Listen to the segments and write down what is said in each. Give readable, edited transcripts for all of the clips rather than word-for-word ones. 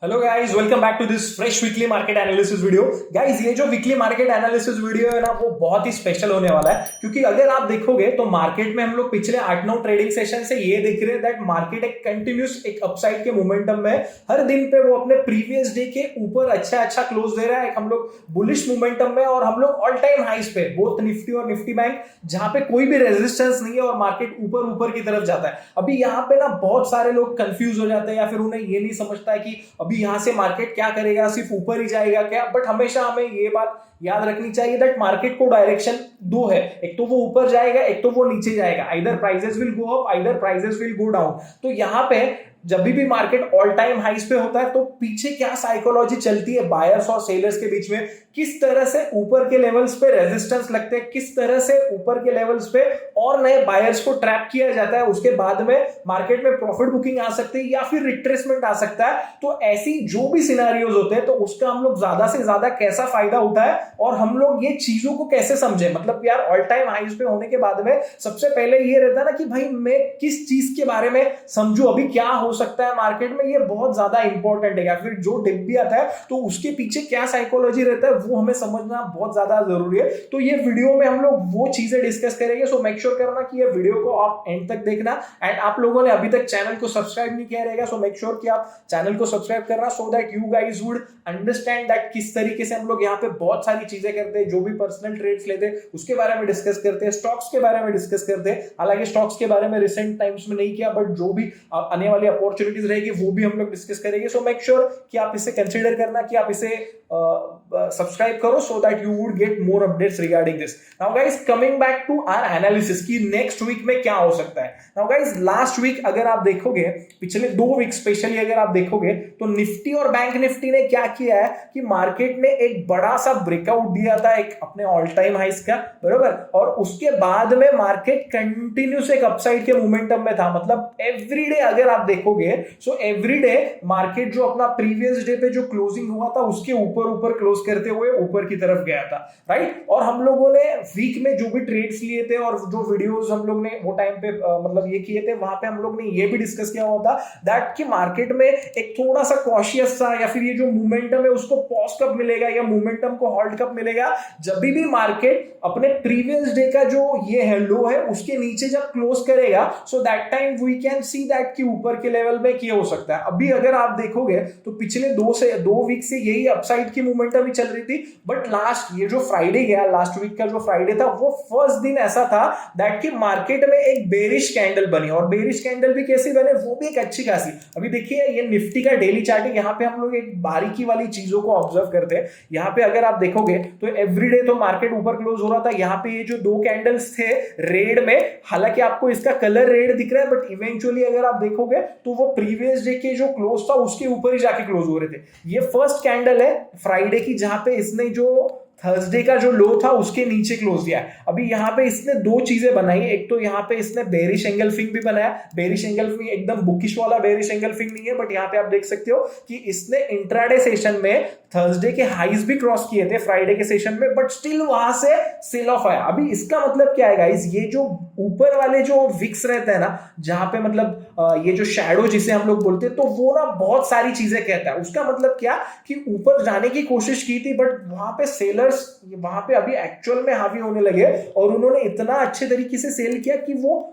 Hello guys, welcome back to this fresh weekly market analysis video. Guys, ये जो weekly market analysis video है ना, वो बहुत ही स्पेशल होने वाला है, क्योंकि अगर आप देखोगे तो मार्केट में हम लोग पिछले 8-9 ट्रेडिंग सेशन से ये देख रहे हैं दैट मार्केट एक कंटिन्यूस एक अपसाइड के मोमेंटम में हर दिन पे वो अपने प्रीवियस डे के ऊपर अच्छा क्लोज दे रहा है। हम लोग बुलिश मोमेंटम में और हम लोग ऑल टाइम हाइस पे बोथ निफ्टी और निफ्टी बैंक, जहां पे कोई भी रेजिस्टेंस नहीं है और मार्केट ऊपर ऊपर की तरफ जाता है। अभी यहाँ पे ना बहुत सारे लोग कंफ्यूज हो जाते हैं या फिर उन्हें ये नहीं समझता है कि अभी यहां से मार्केट क्या करेगा, सिर्फ ऊपर ही जाएगा क्या। बट हमेशा हमें ये बात याद रखनी चाहिए दैट मार्केट को डायरेक्शन दो है, एक तो वो ऊपर जाएगा, एक तो वो नीचे जाएगा। Either prices will go up, either prices will go down. तो यहाँ पे जब भी मार्केट ऑल टाइम हाइस पे होता है तो पीछे क्या साइकोलॉजी चलती है बायर्स और सेलर्स के बीच में, किस तरह से ऊपर के लेवल्स पे रेजिस्टेंस लगते हैं, किस तरह से ऊपर के लेवल्स पे और नए बायर्स को ट्रैप किया जाता है, उसके बाद में मार्केट में प्रॉफिट बुकिंग आ सकती है या फिर रिट्रेसमेंट आ सकता है। तो ऐसी जो भी सिनेरियोज होते हैं तो उसका हम लोग ज्यादा से ज्यादा कैसा फायदा उठाए और हम लोग ये चीजों को कैसे समझे। मतलब यार, ऑल टाइम हाइस पे होने के बाद में सबसे पहले ये रहता है ना कि भाई मैं किस चीज के बारे में समझू, अभी क्या हो सकता है मार्केट में, ये बहुत ज्यादा इंपॉर्टेंट है। या फिर जो डिप भी आता है तो उसके पीछे क्या साइकोलॉजी रहता है वो हमें समझना बहुत ज्यादा जरूरी है। तो ये वीडियो में हम लोग वो चीजें डिस्कस करेंगे। सो मेक श्योर करना कि ये वीडियो को आप एंड तक देखना। एंड आप लोगों ने अभी तक चैनल को सब्सक्राइब नहीं किया रहेगा, सो मेक श्योर कि आप चैनल को सब्सक्राइब करना, सो that you guys would understand that किस तरीके से हम लोग यहाँ पे बहुत सारी चीजें करते हैं। जो भी पर्सनल ट्रेड्स लेते हैं उसके बारे में डिस्कस करते हैं, स्टॉक्स के बारे में डिस्कस करते हैं। हालांकि स्टॉक्स के बारे में रिसेंट टाइम्स में नहीं किया, बट जो भी आने वाली अपॉर्चुनिटीज रहेगी वो भी हम लोग डिस्कस करेंगे। सो मेक श्योर कि आप इसे कंसीडर करना, कि आप इसे सब्सक्राइब करो, so that you would get more updates regarding this. Now guys, coming back to our analysis कि नेक्स्ट वीक में क्या हो सकता है। नाउ गाइस, लास्ट वीक अगर आप देखोगे, पिछले 2 वीक स्पेशली अगर आप देखोगे तो निफ्टी और बैंक निफ्टी ने क्या किया है कि मार्केट ने एक बड़ा सा ब्रेकआउट दिया था एक अपने ऑल टाइम हाइस का, बराबर। और उसके बाद में मार्केट कंटिन्यूस एक अपसाइड के मोमेंटम में था। मतलब एवरीडे अगर आप देखोगे, सो एवरीडे मार्केट जो अपना प्रीवियस डे पे जो क्लोजिंग हुआ था उसके ऊपर क्लोज करते हुए ऊपर की तरफ गया था, राइट। और हम लोगों ने वीक में जो भी ट्रेड्स लिए थे और जो वीडियोस हम लोग ने वो टाइम पे मतलब ये किए थे, वहां पे हम लोग ने ये भी डिस्कस किया हुआ था दैट कि मार्केट में एक थोड़ा सा कॉशियस सा या फिर ये जो मोमेंटम है उसको पॉज कब मिलेगा या मोमेंटम को हॉल्ट कब मिलेगा, जब भी मार्केट अपने प्रीवियस डे का जो ये है लो है उसके नीचे जब क्लोज करेगा, so that time we can see that कि ऊपर के लेवल में क्या हो सकता है। अभी अगर आप देखोगे तो पिछले 2 वीक से यही अपसाइड की मोमेंटम ही चल रही थी। बट लास्ट ये जो फ्राइडे गया, लास्ट वीक का जो फ्राइडे था, वो फर्स्ट दिन ऐसा था दैट कि मार्केट में एक बेरिश कैंडल बनी। और बेरिश कैंडल भी कैसे बने, वो भी एक अच्छी खासी। अभी देखिए, ये निफ्टी का डेली चार्ट है, यहाँ पे हम लोग एक बारीकी वाली चीजों को ऑब्जर्व करते हैं। यहाँ पे अगर आप देखोगे तो एवरीडे तो मार्केट ऊपर क्लोज हो रहा था। यहाँ पे ये जो 2 कैंडल्स थे रेड में, हालांकि आपको इसका कलर रेड दिख रहा है, बट इवेंचुअली अगर आप देखोगे तो वो प्रीवियस डे के जो क्लोज था उसके ऊपर ही जाके क्लोज हो रहे थे। ये फर्स्ट कैंडल है फ्राइडे की जहां पे इसने जो थर्सडे का जो लो था उसके नीचे क्लोज दिया है। अभी यहाँ पे इसने 2 चीजें बनाई, एक तो यहाँ पे इसने बेरिश एंगल्फिंग भी बनाया। बेरिश एंगल्फिंग एकदम बुकिश वाला बेरिश एंगल्फिंग नहीं है, बट यहाँ पे आप देख सकते हो कि इसने इंट्राडे सेशन में थर्सडे के हाईज भी क्रॉस किए थे फ्राइडे के सेशन में, बट स्टिल वहां से सेल ऑफ आया। अभी इसका मतलब क्या है गाइस, ये जो ऊपर वाले जो विक्स रहते हैं ना, जहां पे मतलब ये जो शैडो जिसे हम लोग बोलते हैं, तो वो ना बहुत सारी चीजें कहता है। उसका मतलब क्या कि ऊपर जाने की कोशिश की थी, बट वहां पे सेलर वहां पे अभी एक्चुअल में हावी होने लगे और उन्होंने इतना अच्छे तरीके से सेल किया कि वो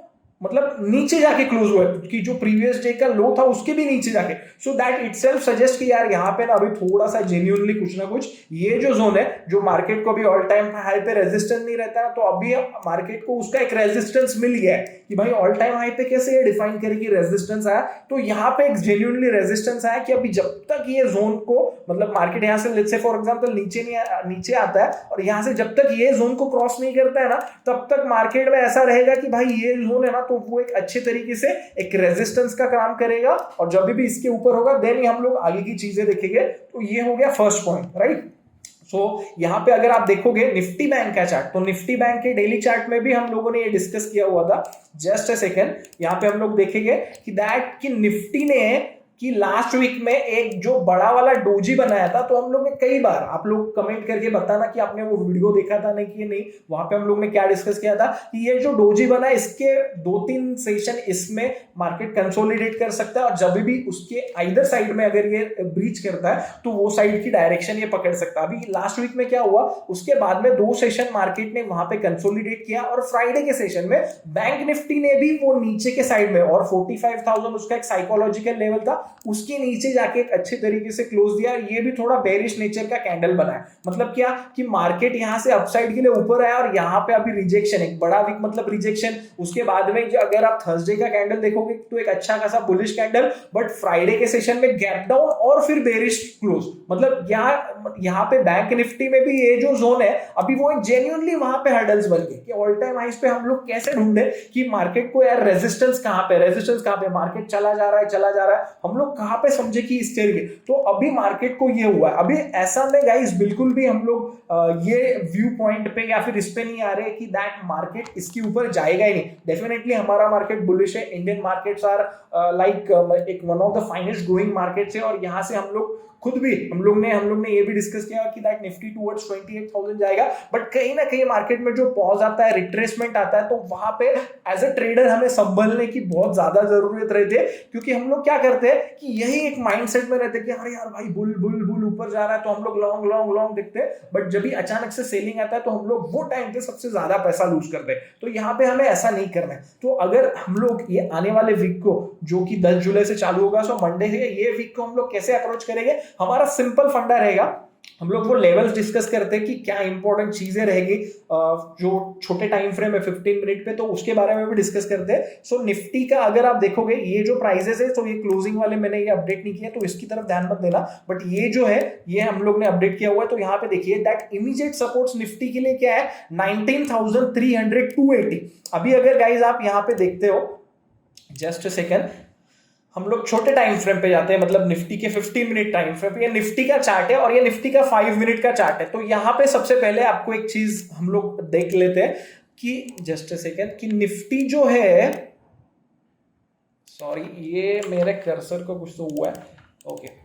मतलब नीचे जाके क्लोज हुआ कि जो प्रीवियस डे का लो था उसके भी नीचे जाके। सो दैट इटसेल्फ सजेस्ट कि यार यहाँ पे ना अभी थोड़ा सा जेन्युइनली कुछ ना कुछ ये जो जोन है जो मार्केट को अभी ऑल टाइम हाई पे रेजिस्टेंस नहीं रहता है, तो अभी मार्केट को उसका एक रेजिस्टेंस मिल गया है कि भाई ऑल टाइम हाई पे कैसे ये डिफाइन करेगी रेजिस्टेंस आया। तो यहाँ पे एक जेन्युइनली रेजिस्टेंस आया कि अभी जब तक ये जोन को मतलब मार्केट यहाँ से लेट्स से फॉर एग्जांपल नीचे आता है और यहाँ से जब तक ये जोन को क्रॉस नहीं करता है ना, तब तक मार्केट में ऐसा रहेगा कि भाई ये जोन है ना, तो वो एक अच्छे तरीके से एक रेजिस्टेंस का काम करेगा। और जब भी इसके ऊपर होगा देन ही हम लोग आगे की चीजें देखेंगे। तो ये हो गया फर्स्ट पॉइंट, राइट। सो यहाँ पे अगर आप देखोगे निफ्टी बैंक का चार्ट, तो निफ्टी बैंक के डेली चार्ट में भी हम लोगों ने ये डिस्कस किया हुआ था। जस्ट अ सेकेंड, यहाँ पे हम लोग देखेंगे कि दैट कि निफ्टी ने कि लास्ट वीक में एक जो बड़ा वाला डोजी बनाया था, तो हम लोग ने कई बार, आप लोग कमेंट करके बताना कि आपने वो वीडियो देखा था नहीं कि नहीं, वहां पे हम लोग ने क्या डिस्कस किया था कि ये जो डोजी बना है इसके 2-3 सेशन इसमें मार्केट कंसोलिडेट कर सकता है, और जब भी उसके आइदर साइड में अगर ये ब्रीच करता है तो वो साइड की डायरेक्शन ये पकड़ सकता है। अभी लास्ट वीक में क्या हुआ, उसके बाद में 2 सेशन मार्केट ने वहां पे कंसोलिडेट किया, और फ्राइडे के सेशन में बैंक निफ्टी ने भी वो नीचे के साइड में, और 45,000 उसका एक साइकोलॉजिकल लेवल था, उसके नीचे जाके एक अच्छे तरीके से क्लोज दिया। ये भी थोड़ा बेरिश नेचर का कैंडल बना है, मतलब क्या कि मार्केट यहां से अपसाइड के लिए ऊपर आया और यहां पे अभी रिजेक्शन, एक बड़ा वीक मतलब रिजेक्शन। उसके बाद में जो अगर आप थर्सडे का कैंडल देखोगे तो एक अच्छा खासा बुलिश कैंडल, बट फ्राइडे के सेशन में गैप डाउन और फिर बेरिश क्लोज। मतलब यहाँ पे बैंक निफ्टी में भी ये जो जोन है अभी वो एक जेन्युइनली वहां पे हर्डल्स बन गए कि ऑल टाइम हाइस पे हम लोग कैसे ढूंढे कि मार्केट को यार रेजिस्टेंस कहां पे, मार्केट चला जा रहा है, हम लोग कहां पे समझे कि इस तरीके। तो अभी मार्केट को ये हुआ है। अभी ऐसा में गाइस बिल्कुल भी हम लोग ये व्यू पॉइंट पे या फिर इस पे नहीं आ रहे कि दैट मार्केट इसके ऊपर जाएगा ही नहीं। डेफिनेटली हमारा मार्केट बुलिश है, इंडियन मार्केट्स आर लाइक एक one of the finest growing markets है, और यहाँ से हम लोग खुद भी हम लोग ने ये भी डिस्कस किया कि दैट निफ्टी टुवर्ड्स 28,000 जाएगा, बट कहीं ना कहीं मार्केट में जो पॉज आता है, रिट्रेसमेंट आता है, तो वहां पे एज अ ट्रेडर हमें संभलने की बहुत ज्यादा जरूरत रहती है, क्योंकि हम लोग क्या करते हैं कि यही एक माइंडसेट में रहते हैं कि अरे यार भाई बुल बुल बुल ऊपर जा रहा है तो हम लोग लॉन्ग लॉन्ग लॉन्ग देखते हैं, बट जब भी अचानक से सेलिंग आता है तो हम लोग वो टाइम पे सबसे ज्यादा पैसा लूज करते हैं। तो यहाँ पे हमें ऐसा नहीं करना है। तो अगर हम लोग ये आने वाले वीक को, जो कि 10 जुलाई से चालू होगा, सो मंडे से ये वीक को हम लोग कैसे अप्रोच करेंगे, हमारा सिंपल फंडा रहेगा। हम लोग वो लेवल्स डिस्कस करते हैं कि क्या इंपॉर्टेंट चीजें रहेगी जो छोटे टाइम फ्रेम है 15 मिनट पे, तो उसके बारे में भी डिस्कस करते हैं। सो निफ्टी का अगर आप देखोगे ये जो प्राइसेस है, तो ये क्लोजिंग वाले मैंने ये अपडेट नहीं किया, तो इसकी तरफ ध्यान मत देना, बट ये जो है ये हम लोग ने अपडेट किया हुआ है। तो यहाँ पे देखिए दैट इमीडिएट सपोर्ट्स निफ्टी के लिए क्या है, 19,300 280। अभी अगर गाइज आप यहाँ पे देखते हो, जस्ट अ सेकेंड, हम लोग छोटे टाइम फ्रेम पे जाते हैं, मतलब निफ्टी के 15 मिनट टाइम फ्रेम पे। ये निफ्टी का चार्ट है और ये निफ्टी का 5 मिनट का चार्ट है। तो यहाँ पे सबसे पहले आपको एक चीज हम लोग देख लेते हैं कि जस्ट अ सेकेंड, कि निफ्टी जो है, सॉरी ये मेरे कर्सर को कुछ तो हुआ है, ओके।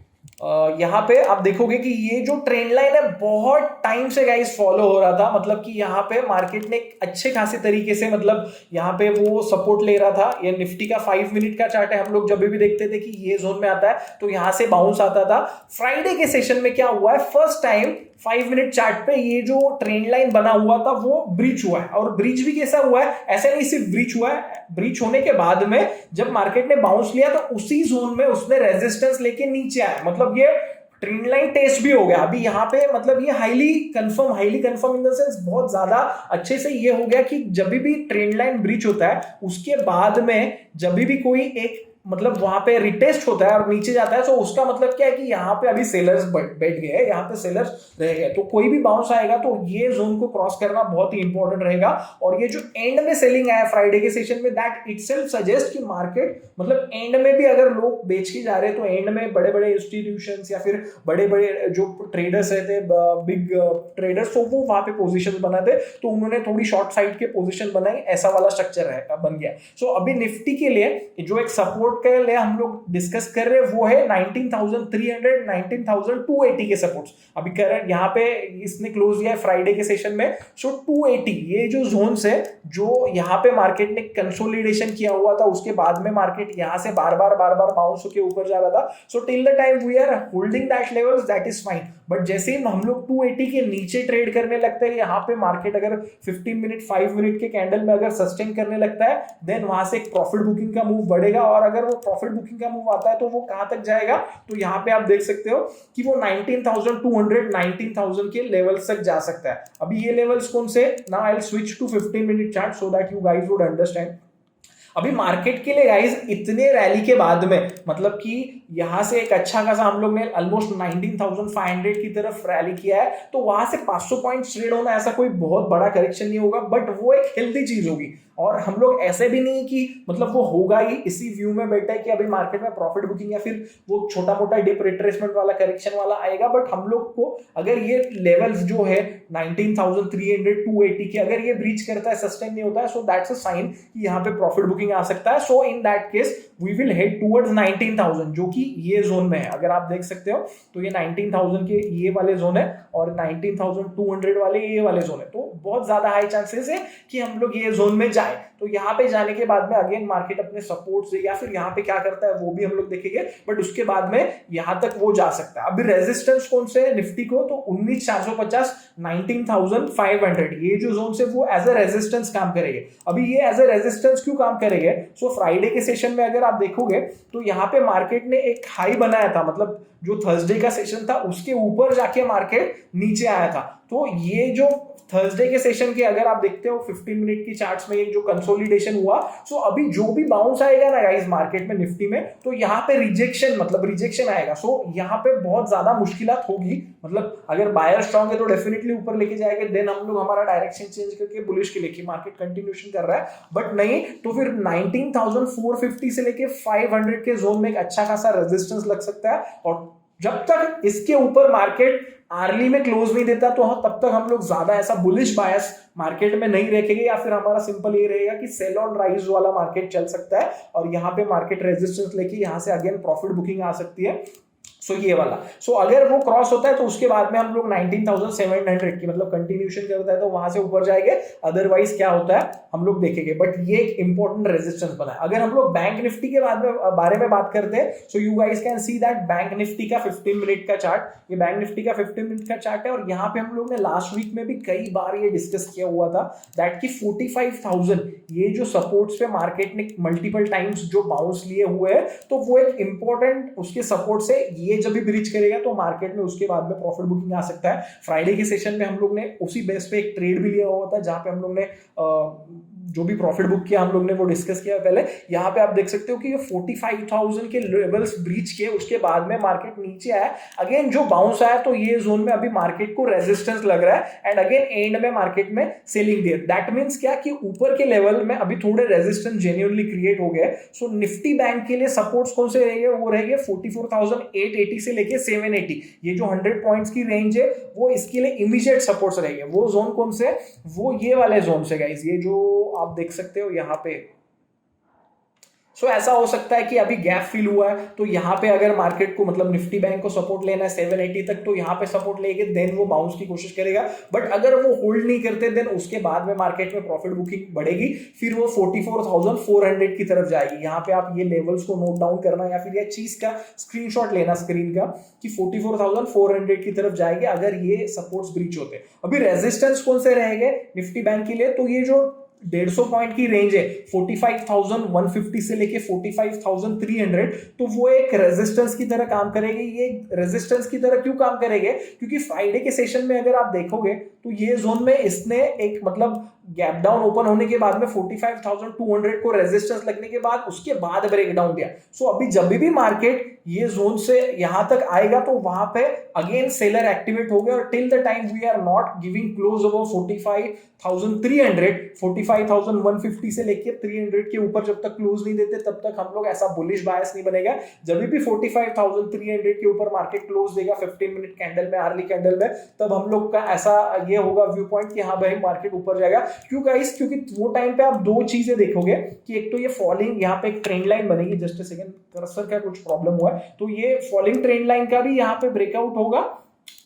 यहाँ पे आप देखोगे कि ये जो ट्रेंड लाइन है बहुत टाइम से गाइस फॉलो हो रहा था, मतलब कि यहाँ पे मार्केट ने अच्छे खासे तरीके से, मतलब यहाँ पे वो सपोर्ट ले रहा था। ये निफ्टी का 5 मिनट का चार्ट है, हम लोग जब भी देखते थे कि ये जोन में आता है तो यहाँ से बाउंस आता था। फ्राइडे के सेशन में क्या हुआ है, फर्स्ट टाइम 5 मिनट चार्ट पे ये जो ट्रेंड लाइन बना हुआ था वो ब्रीच हुआ है, और ब्रीच भी कैसा हुआ है, ऐसे नहीं सिर्फ ब्रीच हुआ है, ब्रीच होने के बाद में जब मार्केट ने बाउंस लिया तो उसी जोन में उसने रेजिस्टेंस लेके नीचे आया, मतलब ये ट्रेंड लाइन टेस्ट भी हो गया। अभी यहाँ पे मतलब ये highly confirm in the sense बहुत ज्यादा अच्छे से ये हो गया कि जब भी ट्रेंड लाइन ब्रीच होता है उसके बाद में जब भी कोई एक मतलब वहां पे रिटेस्ट होता है और नीचे जाता है, तो उसका मतलब क्या है कि यहाँ पे अभी सेलर्स बैठ गए हैं, यहाँ पे सेलर्स रह गए, तो कोई भी बाउंस आएगा तो ये जोन को क्रॉस करना बहुत ही इंपॉर्टेंट रहेगा। और ये जो एंड में सेलिंग आया फ्राइडे के सेशन में, दैट इटसेल्फ सजेस्ट कि मार्केट मतलब एंड में भी अगर लोग बेच के जा रहे हैं तो एंड में बड़े बड़े इंस्टीट्यूशंस या फिर बड़े बड़े जो ट्रेडर्स रहते, बिग ट्रेडर्स, तो वो वहां पे पोजिशन बनाते, तो उन्होंने थोड़ी शॉर्ट साइड के पोजिशन बनाई, ऐसा वाला स्ट्रक्चर बन गया। सो अभी निफ्टी के लिए जो एक सपोर्ट के लिए हम लोग डिस्कस कर रहे हैं वो है 19,300 19,280 के सपोर्ट्स। अभी करंट यहाँ पे इसने क्लोज किया है फ्राइडे के सेशन में, सो 280 ये जो जोन्स है जो यहाँ पे मार्केट ने कंसोलिडेशन किया हुआ था, उसके बाद में मार्केट यहाँ से बार बार बाउंस होकर ऊपर जा रहा था। So till the time we are holding that levels, that is fine, but जैसे ही हम लोग 280 के नीचे ट्रेड करने लगते हैं, यहाँ पे मार्केट अगर 15 मिनट 5 मिनट के कैंडल में अगर सस्टेन करने लगता है, देन वहां से एक प्रॉफिट बुकिंग का मूव बढ़ेगा, और अगर वो प्रॉफिट बुकिंग का मूव आता है तो वो कहां तक जाएगा, तो यहाँ पे आप देख सकते हो कि वो 19,200 19,000 के लेवल्स तक जा सकता है। अभी ये लेवल्स कौन से, now I will switch to 15 minute chart so that you guys would understand. अभी मार्केट के लिए गाइस इतने रैली के बाद में, मतलब कि यहां से एक अच्छा खासा हम लोग ने ऑलमोस्ट 19,500 की तरफ रैली किया है, तो वहां से 500 पॉइंट ट्रेड होना ऐसा कोई बहुत बड़ा करेक्शन नहीं होगा, बट वो एक हेल्दी चीज होगी। और हम लोग ऐसे भी नहीं कि मतलब वो होगा ही, इसी व्यू में बैठा है कि अभी मार्केट में प्रॉफिट बुकिंग या फिर वो छोटा मोटा डिप रिट्रेसमेंट वाला करेक्शन वाला आएगा, बट हम लोग को अगर ये लेवल्स जो है 19,300 280 के अगर ये ब्रीच करता है, सस्टेन नहीं होता है, सो दैट्स अ साइन कि यहाँ पे प्रॉफिट बुकिंग आ सकता है। So in that case we will head towards 19,000, जो कि कि ये जोन में है। अगर आप देख सकते हो तो ये 19,000 के ये वाले जोन है और 19,200 वाले ये वाले जोन है, तो बहुत ज्यादा हाई चांसेस है कि हम लोग ये जोन में जाए। तो यहाँ पे जाने के बाद में अगेन मार्केट अपने सपोर्ट से या फिर यहाँ पे क्या करता है वो भी हम लोग देखेंगे, बट उसके बाद में यहाँ तक वो जा सकता है। अभी रेजिस्टेंस कौन से है निफ्टी को, तो 19,450, 19,500 ये जो जोन से वो एज ए रेजिस्टेंस काम करेंगे। अभी ये एज ए रेजिस्टेंस क्यों काम करेंगे, सो फ्राइडे के सेशन में अगर आप देखोगे तो यहाँ पे मार्केट ने एक हाई बनाया था, मतलब जो थर्सडे का सेशन था उसके ऊपर जाके मार्केट नीचे आया था। तो ये जो थर्सडे के सेशन के अगर आप देखते हो 15 मिनट की चार्ट्स में एक जो कंसोलिडेशन हुआ, सो अभी जो भी बाउंस आएगा ना गाइस मार्केट में निफ्टी में, तो यहाँ पे रिजेक्शन मतलब रिजेक्शन आएगा। सो यहाँ पे बहुत ज्यादा मुश्किलात होगी, मतलब अगर बायर स्ट्रांग है तो डेफिनेटली ऊपर लेके जाएंगे, देन हम लोग हमारा डायरेक्शन चेंज करके बुलिश के लेके मार्केट कंटिन्यूएशन कर रहा है। बट नहीं तो फिर 19,450 से लेके 500 के जोन में एक अच्छा खासा रेजिस्टेंस लग सकता है, और जब तक इसके ऊपर मार्केट अर्ली में क्लोज नहीं देता तो तब तक हम लोग ज्यादा ऐसा बुलिश बायस मार्केट में नहीं रखेंगे, या फिर हमारा सिंपल ये रहेगा कि सेल ऑन राइज वाला मार्केट चल सकता है और यहाँ पे मार्केट रेजिस्टेंस लेके यहाँ से अगेन प्रॉफिट बुकिंग आ सकती है। सो ये वाला, सो अगर वो क्रॉस होता है तो उसके बाद में हम लोग 19,700 की मतलब कंटिन्यूएशन करता है तो वहां से ऊपर जाएंगे, अदरवाइज क्या होता है हम लोग देखेंगे। बट ये एक इंपॉर्टेंट रेजिस्टेंस बना है। अगर हम लोग बैंक निफ्टी के बारे में बात करते हैं, so you guys can see that bank Nifty का 15 मिनट का चार्ट, ये बैंक निफ्टी का 15 मिनट का चार्ट है, और यहाँ पे हम लोग ने लास्ट वीक में भी कई बार ये डिस्कस किया हुआ था दैट की 45,000 ये जो सपोर्ट्स पे मार्केट ने मल्टीपल टाइम्स जो बाउंस लिए हुए हैं, तो वो एक इंपॉर्टेंट उसके सपोर्ट से ये जब भी ब्रीच करेगा तो मार्केट में उसके बाद में प्रॉफिट बुकिंग आ सकता है। फ्राइडे के सेशन में हम लोग ने उसी बेस पे एक ट्रेड भी लिया हुआ था जहां पे हम लोग ने जो भी प्रॉफिट बुक किया हम लोग ने वो डिस्कस किया पहले। यहाँ पे आप देख सकते हो कि ये 45,000 के लेवल्स ब्रीच किए, उसके बाद में मार्केट नीचे आया, अगेन जो बाउंस आया तो ये जोन में अभी मार्केट को रेजिस्टेंस लग रहा है, एंड अगेन एंड में मार्केट में सेलिंग दिया। दैट मींस क्या कि ऊपर के लेवल में अभी थोड़े रेजिस्टेंस जेन्युइनली क्रिएट हो गए। सो निफ्टी बैंक के लिए सपोर्ट्स कौन से रहेंगे, वो रहेंगे 44,880 से लेके 780, ये जो 100 पॉइंट्स की रेंज है वो इसके लिए इमीडिएट सपोर्ट्स रहेंगे। वो जोन कौन से, वो ये वाले जोन से गाइस, ये जो आप देख सकते हो यहाँ पे। सो ऐसा हो सकता है कि अभी गैप फिल हुआ है तो यहाँ पे अगर मार्केट को मतलब निफ्टी बैंक को सपोर्ट लेना है 780 तक, तो यहाँ पे सपोर्ट लेके देन वो बाउंस की कोशिश करेगा। बट अगर वो होल्ड नहीं करते देन उसके बाद में मार्केट में प्रॉफिट बुकिंग बढ़ेगी, फिर वो 44,400 की तरफ जाएगी। यहाँ पे आप ये लेवल्स को नोट डाउन करना या फिर ये चीज का स्क्रीनशॉट लेना स्क्रीन का कि 44,400 की तरफ जाएगी अगर ये सपोर्ट्स ब्रीच होते। अभी रेजिस्टेंस कौन से रहेंगे निफ्टी बैंक के लिए, तो ये जो 150 पॉइंट की रेंज है 45,150 से लेके 45,300, तो वो एक रेजिस्टेंस की तरह काम करेगी। ये रेजिस्टेंस की तरह क्यों काम करेंगे, क्योंकि फ्राइडे के सेशन में अगर आप देखोगे तो ये जोन में इसने एक मतलब गैप डाउन ओपन होने के बाद में 45,200 को रेजिस्टेंस लगने के बाद उसके बाद ब्रेक डाउन दिया। सो अभी जब भी मार्केट ये जोन से यहां तक आएगा तो वहां पे अगेन सेलर एक्टिवेट हो गया, और till the time we are not giving close over 45,300, 45,150 से लेके 300 के ऊपर जब तक क्लोज नहीं देते तब तक हम लोग ऐसा बुलिश बायस नहीं बनेगा। जब भी 45,300 के ऊपर मार्केट क्लोज देगा 15 मिनट कैंडल में, अर्ली कैंडल में, तब हम लोग का ऐसा ये होगा व्यू पॉइंट कि हाँ भाई मार्केट ऊपर जाएगा। क्यों गाइस, क्योंकि वो टाइम पे आप दो चीजें देखोगे कि एक तो ये फॉलिंग यहाँ पे एक ट्रेंड लाइन बनेगी, जस्ट अ सेकंड कर्सर का कुछ प्रॉब्लम हुआ है, तो ये फॉलिंग ट्रेंड लाइन का भी यहाँ पे ब्रेकआउट होगा,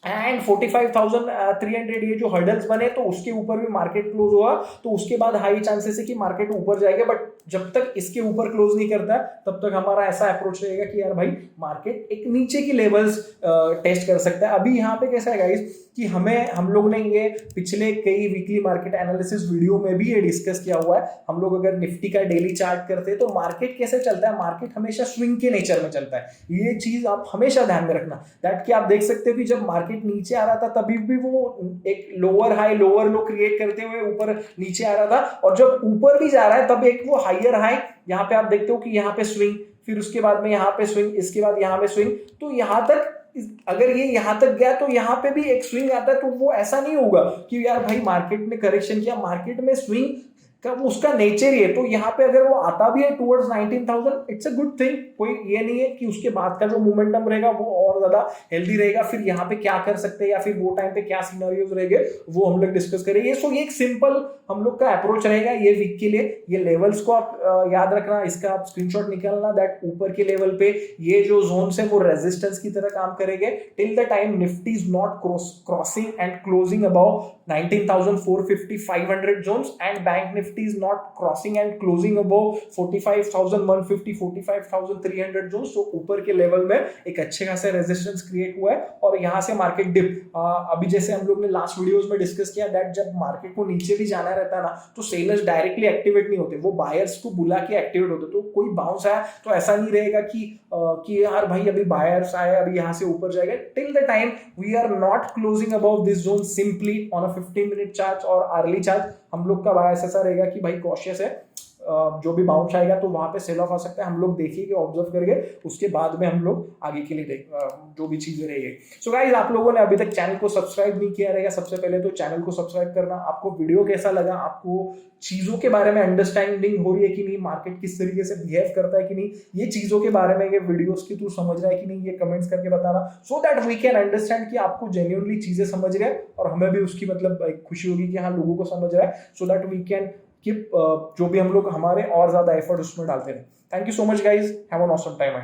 एंड 45,300 ये जो हर्डल्स बने तो उसके ऊपर भी मार्केट क्लोज हुआ तो उसके बाद हाई चांसेस है कि मार्केट ऊपर जाएगा। बट जब तक इसके ऊपर क्लोज नहीं करता तब तक हमारा ऐसा अप्रोच रहेगा कि यार भाई मार्केट एक नीचे की लेवल्स टेस्ट कर सकता है। अभी यहाँ पे कैसा है गाइस कि हम लोग ने ये पिछले कई वीकली मार्केट एनालिसिस वीडियो में भी ये डिस्कस किया हुआ है। हम लोग अगर निफ्टी का डेली चार्ट करते हैं तो मार्केट कैसे चलता है, मार्केट हमेशा स्विंग के नेचर में चलता है। ये चीज आप हमेशा ध्यान में रखना दैट कि आप देख सकते हो कि जब मार्केट नीचे आ रहा था तभी भी वो एक लोअर हाई लोअर लो क्रिएट करते हुए ऊपर नीचे आ रहा था, और जब ऊपर भी जा रहा है तब एक वो हायर हाई यहाँ पे आप देखते हो कि यहाँ पे स्विंग, फिर उसके बाद में यहाँ पे स्विंग, इसके बाद यहाँ पे स्विंग, तो यहाँ तक अगर ये यहाँ तक गया तो यहाँ पे भी एक स्विंग आता है। तो वो ऐसा नहीं होगा कि यार भाई मार्केट ने करेक्शन किया, मार्केट में स्विंग का उसका नेचर ही है। तो यहाँ पे अगर वो आता भी है towards 19,000, it's a good thing. कोई ये नहीं है कि उसके बाद का जो मोमेंटम रहेगा वो और ज्यादा हेल्दी रहेगा। फिर यहाँ पे क्या कर सकते हैं या फिर वो टाइम पे क्या सिनेरियोज रहेंगे वो हम लोग डिस्कस करेंगे। सो ये एक सिंपल हम लोग का अप्रोच रहेगा ये वीक के लिए। ये लेवल्स को आप याद रखना, इसका आप स्क्रीनशॉट निकालना, दैट ऊपर के लेवल पे ये जो जोन्स है वो रेजिस्टेंस की तरह काम करेंगे till the time Nifty is not crossing and closing about 19,450 500 zones, and bank nifty is not crossing and closing above 45,150 45,300 zones। तो ऊपर के लेवल में एक अच्छे खासा रेजिस्टेंस क्रिएट हुआ है और यहाँ से मार्केट डिप अभी जैसे हम लोग ने लास्ट वीडियोस में डिस्कस किया दैट जब मार्केट को नीचे भी जाना रहता है ना तो सेलर्स डायरेक्टली एक्टिवेट नहीं होते, वो बायर्स को बुला के एक्टिवेट होते। तो कोई बाउंस आया तो ऐसा नहीं रहेगा कि यार भाई अभी बायर्स आए अभी यहाँ से ऊपर जाएगा। Till the time we are not closing about this zone simply on 15 minute chart और अर्ली चार्ट, हम लोग का बायस ऐसा रहेगा कि भाई कॉशियस है, जो भी बाउंस आएगा तो वहां पे सेल ऑफ आ सकता है। हम लोग देखिए ऑब्जर्व करके उसके बाद में हम लोग आगे के लिए जो भी चीजें रहेगी। सो गाइस आप लोगों ने अभी तक चैनल को सब्सक्राइब नहीं किया रहेगा, सबसे पहले तो चैनल को सब्सक्राइब करना। आपको वीडियो कैसा लगा, आपको चीजों के बारे में अंडरस्टैंडिंग हो रही है कि नहीं, मार्केट किस तरीके से बिहेव करता है कि नहीं, ये चीजों के बारे में ये वीडियोस की तू समझ रहा है कि नहीं, ये कमेंट्स करके बताना so that we can understand कि आपको जेन्युइनली चीजें समझ रहे हैं और हमें भी उसकी मतलब एक खुशी होगी कि हाँ लोगों को समझ रहा है, सो दैट वी कैन कि जो भी हम लोग हमारे और ज्यादा एफर्ट उसमें डालते रहे। Thank you so much guys, have an awesome time.